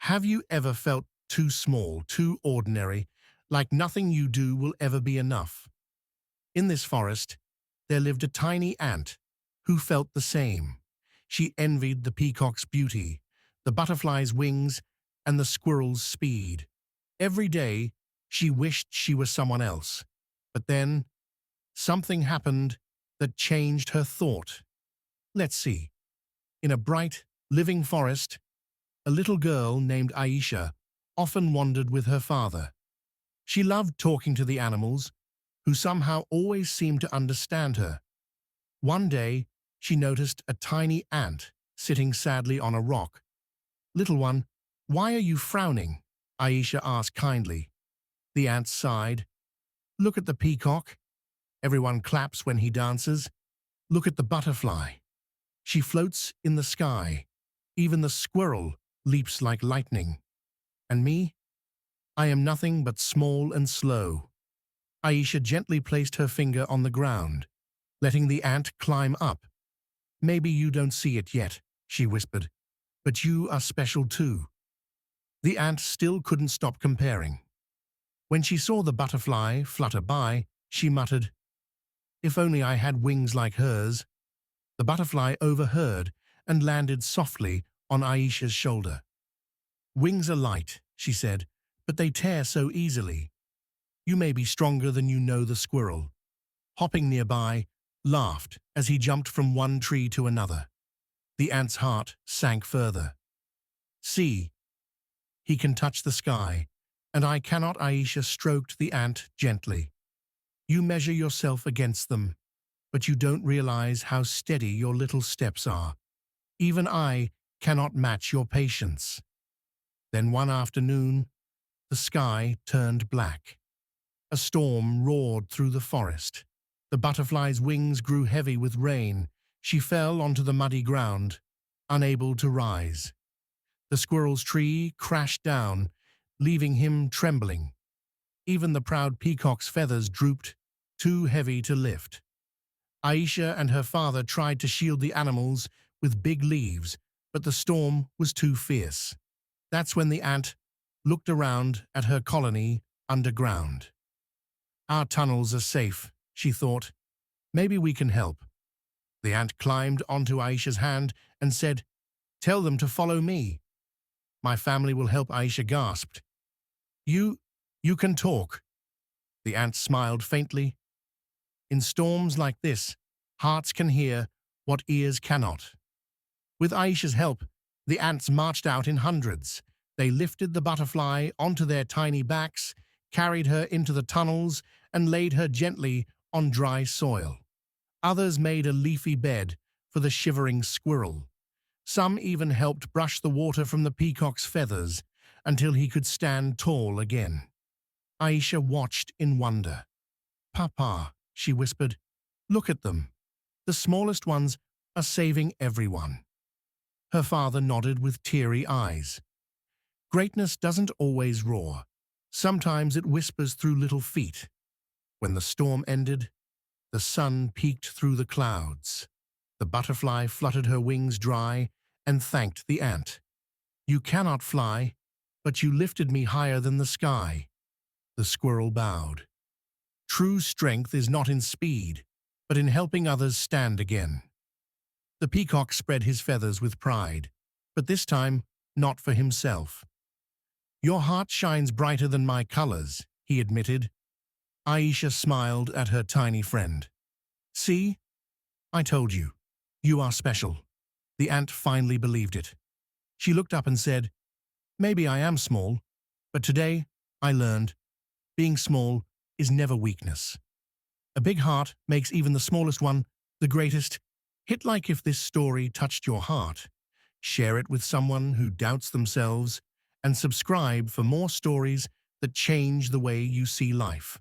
Have you ever felt too small, too ordinary, like nothing you do will ever be enough? In this forest, there lived a tiny ant who felt the same. She envied the peacock's beauty, the butterfly's wings, and the squirrel's speed. Every day, she wished she was someone else. But then, something happened that changed her thought. Let's see. In a bright, living forest, a little girl named Aisha often wandered with her father. She loved talking to the animals, who somehow always seemed to understand her. One day, she noticed a tiny ant sitting sadly on a rock. "Little one, why are you frowning?" Aisha asked kindly. The ant sighed. "Look at the peacock. Everyone claps when he dances. Look at the butterfly. She floats in the sky. Even the squirrel leaps like lightning. And me? I am nothing but small and slow." Aisha gently placed her finger on the ground, letting the ant climb up. "Maybe you don't see it yet," she whispered, "but you are special too." The ant still couldn't stop comparing. When she saw the butterfly flutter by, she muttered, "If only I had wings like hers." The butterfly overheard and landed softly on Aisha's shoulder. "Wings are light," she said, "but they tear so easily. You may be stronger than you know." The squirrel, hopping nearby, laughed as he jumped from one tree to another. The ant's heart sank further. "See, he can touch the sky, and I cannot." Aisha stroked the ant gently. "You measure yourself against them, but you don't realize how steady your little steps are. Even I cannot match your patience." Then one afternoon, the sky turned black. A storm roared through the forest. The butterfly's wings grew heavy with rain. She fell onto the muddy ground, unable to rise. The squirrel's tree crashed down, leaving him trembling. Even the proud peacock's feathers drooped, too heavy to lift. Aisha and her father tried to shield the animals with big leaves, but the storm was too fierce. That's when the ant looked around at her colony underground. "Our tunnels are safe," she thought. "Maybe we can help." The ant climbed onto Aisha's hand and said, "Tell them to follow me. My family will help." Aisha gasped. You can talk." The ant smiled faintly. "In storms like this, hearts can hear what ears cannot." With Aisha's help, the ants marched out in hundreds. They lifted the butterfly onto their tiny backs, carried her into the tunnels, and laid her gently on dry soil. Others made a leafy bed for the shivering squirrel. Some even helped brush the water from the peacock's feathers until he could stand tall again. Aisha watched in wonder. "Papa," she whispered, "look at them. The smallest ones are saving everyone." Her father nodded with teary eyes. Greatness doesn't always roar. Sometimes it whispers through little feet. When the storm ended, the sun peeked through the clouds. The butterfly fluttered her wings dry and thanked the ant. "You cannot fly, but you lifted me higher than the sky." The squirrel bowed. "True strength is not in speed, but in helping others stand again." The peacock spread his feathers with pride, but this time not for himself. "Your heart shines brighter than my colors," he admitted. Aisha smiled at her tiny friend. "See? I told you. You are special." The ant finally believed it. She looked up and said, "Maybe I am small, but today I learned being small is never weakness. A big heart makes even the smallest one the greatest." Hit like if this story touched your heart. Share it with someone who doubts themselves, and subscribe for more stories that change the way you see life.